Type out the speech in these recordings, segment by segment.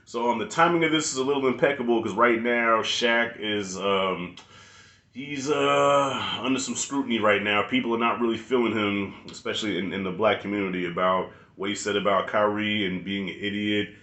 So the timing of this is a little impeccable because right now Shaq is he's under some scrutiny right now. People are not really feeling him, especially in the black community, about what he said about Kyrie and being an idiot.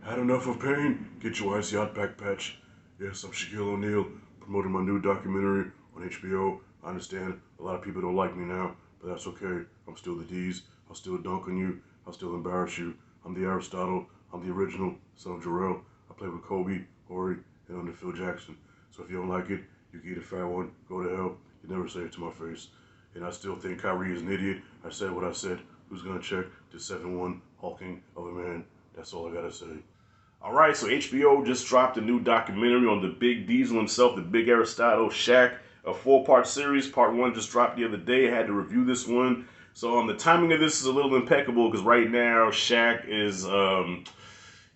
Had enough of pain? Get your icy hot back patch. Yes, I'm Shaquille O'Neal, promoting my new documentary on HBO. I understand a lot of people don't like me now, but that's okay. I'm still the D's. I'll still dunk on you. I'll still embarrass you. I'm the Aristotle. I'm the original son of Jarrell. I played with Kobe, Horry, and under Phil Jackson. So if you don't like it, you can eat a fat one, go to hell. You never say it to my face. And I still think Kyrie is an idiot. I said what I said. Who's gonna check the 7-1 hulking of a man? That's all I gotta say. All right, so HBO just dropped a new documentary on the Big Diesel himself, the Big Aristotle, Shaq, a 4-part series. Part 1 just dropped the other day. I had to review this one. So the timing of this is a little impeccable because right now Shaq is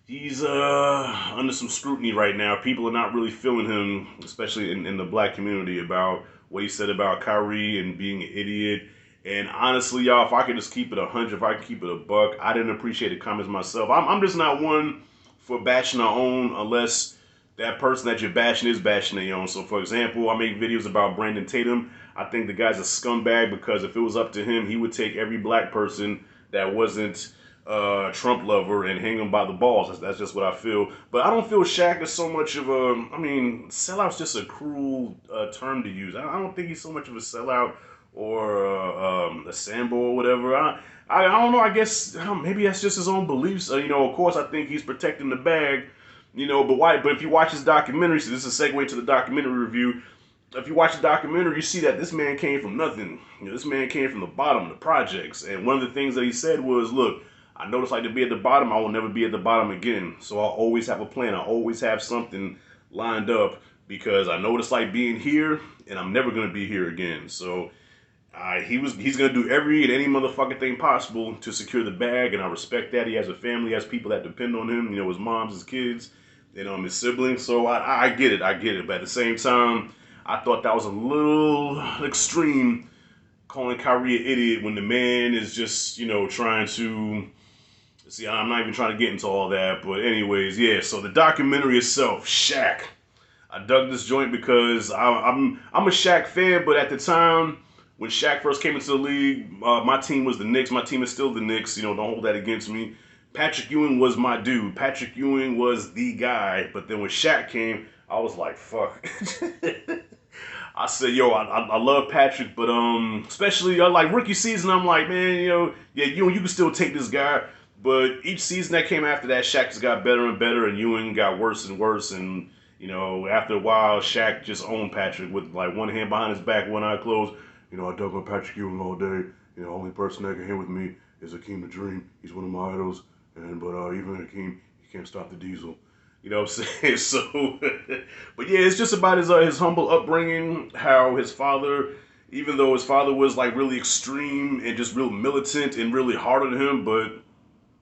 he's under some scrutiny right now. People are not really feeling him, especially in the black community, about what he said about Kyrie and being an idiot. And honestly, y'all, if I could just keep it 100, if I could keep it a buck, I didn't appreciate the comments myself. I'm just not one for bashing our own unless that person that you're bashing is bashing their own. So, for example, I make videos about Brandon Tatum. I think the guy's a scumbag because if it was up to him, he would take every black person that wasn't a Trump lover and hang them by the balls. That's just what I feel. But I don't feel Shaq is so much of a, I mean, sellout's just a cruel term to use. I don't think he's so much of a sellout or a Sambo or whatever. I don't know. I guess maybe that's just his own beliefs. Of course, I think he's protecting the bag. But why? But if you watch his documentary, so this is a segue to the documentary review. If you watch the documentary, you see that this man came from nothing. This man came from the bottom, the projects. And one of the things that he said was, "Look, I know what it's like to be at the bottom. I will never be at the bottom again. So I'll always have a plan. I always have something lined up because I know what it's like being here, and I'm never gonna be here again." So he's gonna do every and any motherfucking thing possible to secure the bag, and I respect that. He has a family, he has people that depend on him. His moms, his kids, his siblings. So I get it, But at the same time, I thought that was a little extreme, calling Kyrie an idiot when the man is just trying to. See, I'm not even trying to get into all that, but anyways, yeah. So the documentary itself, Shaq. I dug this joint because I'm a Shaq fan, but at the time when Shaq first came into the league, my team was the Knicks. My team is still the Knicks. Don't hold that against me. Patrick Ewing was my dude. Patrick Ewing was the guy. But then when Shaq came, I was like, fuck. I said, yo, I love Patrick, but especially like rookie season, I'm like, man, yeah, you can still take this guy. But each season that came after that, Shaq just got better and better, and Ewing got worse and worse. And after a while, Shaq just owned Patrick with like one hand behind his back, one eye closed. I dug on Patrick Ewing all day. Only person that can hit with me is Hakeem the Dream. He's one of my idols. But even Hakeem, he can't stop the Diesel. You know what I'm saying? So, but yeah, it's just about his humble upbringing, how his father, even though his father was like really extreme and just real militant and really hard on him, but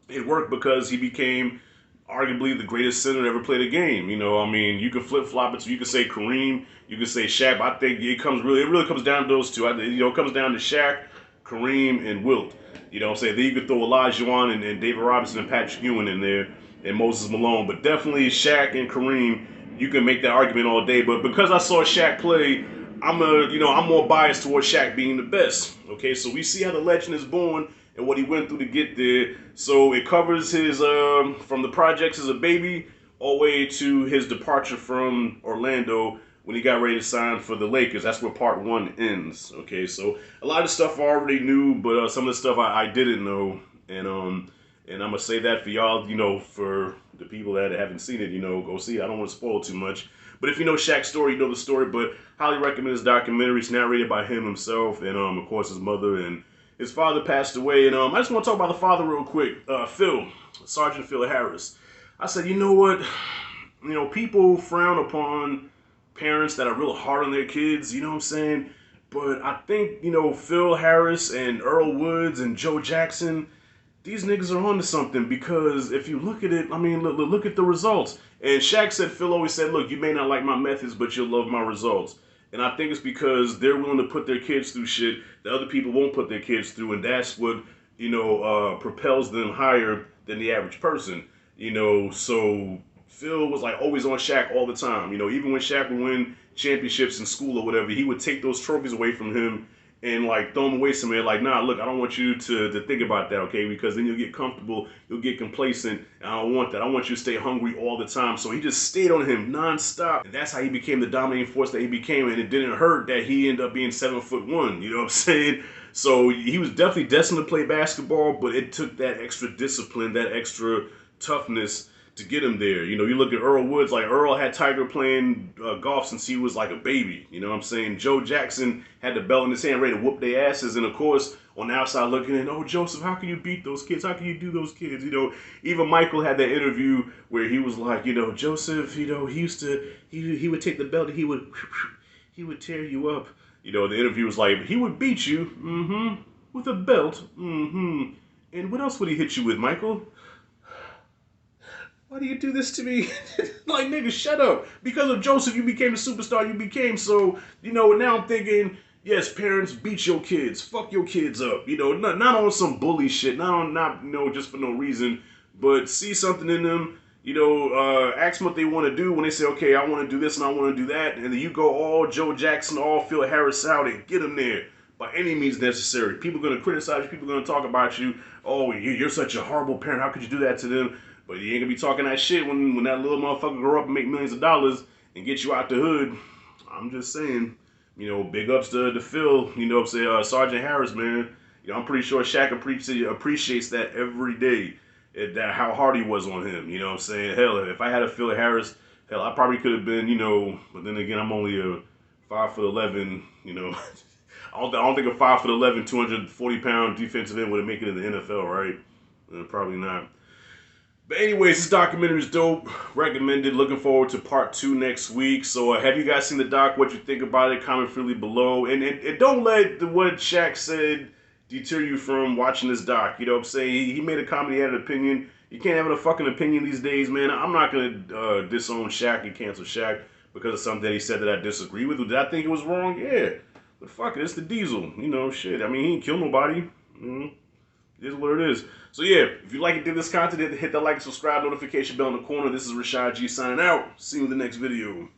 it worked because he became arguably the greatest center to ever play the game. You can flip flop it. So you can say Kareem, you can say Shaq. But I think it really comes down to those two. It comes down to Shaq, Kareem, and Wilt. What I'm saying? Then you could throw Olajuwon and David Robinson and Patrick Ewing in there and Moses Malone. But definitely Shaq and Kareem, you can make that argument all day. But because I saw Shaq play, I'm more biased towards Shaq being the best. Okay, so we see how the legend is born and what he went through to get there. So it covers his from the projects as a baby all the way to his departure from Orlando when he got ready to sign for the Lakers. That's where part 1 ends. Okay, so a lot of stuff I already knew, but some of the stuff I didn't know, and I'm gonna say that for y'all, for the people that haven't seen it, go see it. I don't want to spoil too much. But if you know Shaq's story, you know the story. But highly recommend this documentary. It's narrated by him himself, and of course his mother and his father passed away. And I just want to talk about the father real quick. Phil, Sergeant Phil Harris. I said, you know what? People frown upon parents that are real hard on their kids. You know what I'm saying? But I think Phil Harris and Earl Woods and Joe Jackson, these niggas are onto something, because if you look at it, I mean, look at the results. And Shaq said, Phil always said, look, you may not like my methods, but you'll love my results. And I think it's because they're willing to put their kids through shit that other people won't put their kids through, and that's what, propels them higher than the average person. So Phil was like always on Shaq all the time. Even when Shaq would win championships in school or whatever, he would take those trophies away from him and like throw them away somewhere. Like, nah, look, I don't want you to think about that, okay? Because then you'll get comfortable, you'll get complacent, and I don't want that. I want you to stay hungry all the time. So he just stayed on him nonstop, and that's how he became the dominating force that he became. And it didn't hurt that he ended up being 7'1". You know what I'm saying? So he was definitely destined to play basketball, but it took that extra discipline, that extra toughness to get him there. You look at Earl Woods, like Earl had Tiger playing golf since he was like a baby. You know what I'm saying? Joe Jackson had the belt in his hand ready to whoop their asses. And of course, on the outside looking in, oh, Joseph, how can you beat those kids? How can you do those kids? Even Michael had that interview where he was like, Joseph, he used to, he would take the belt and he would tear you up. The interview was like, he would beat you, with a belt, And what else would he hit you with, Michael? Why do you do this to me? Like, nigga, shut up. Because of Joseph, you became the superstar you became. So, now I'm thinking, yes, parents, beat your kids. Fuck your kids up. Not on some bully shit. Not just for no reason. But see something in them. Ask them what they want to do when they say, okay, I want to do this and I want to do that. And then you go all Joe Jackson, all Phil Harris out and get them there by any means necessary. People are going to criticize you. People are going to talk about you. Oh, you're such a horrible parent. How could you do that to them? But you ain't gonna be talking that shit when that little motherfucker grow up and make millions of dollars and get you out the hood. I'm just saying, big ups to Phil, Sergeant Harris, man. I'm pretty sure Shaq appreciates that every day, that how hard he was on him. You know what I'm saying? Hell, if I had a Phil Harris, hell, I probably could have been, but then again, I'm only a 5'11", I don't think a 5'11", 240-pound defensive end would have made it in the NFL, right? Probably not. But anyways, this documentary is dope. Recommended. Looking forward to part 2 next week. So have you guys seen the doc? What you think about it? Comment freely below. And don't let what Shaq said deter you from watching this doc. You know what I'm saying? He made a comment. He had an opinion. You can't have a fucking opinion these days, man. I'm not going to disown Shaq and cancel Shaq because of something that he said that I disagree with. Did I think it was wrong? Yeah. But fuck it. It's the Diesel. Shit. I mean, he ain't kill nobody. It is what it is. So yeah, if you like it, this content, hit that like and subscribe notification bell in the corner. This is Rashad G signing out. See you in the next video.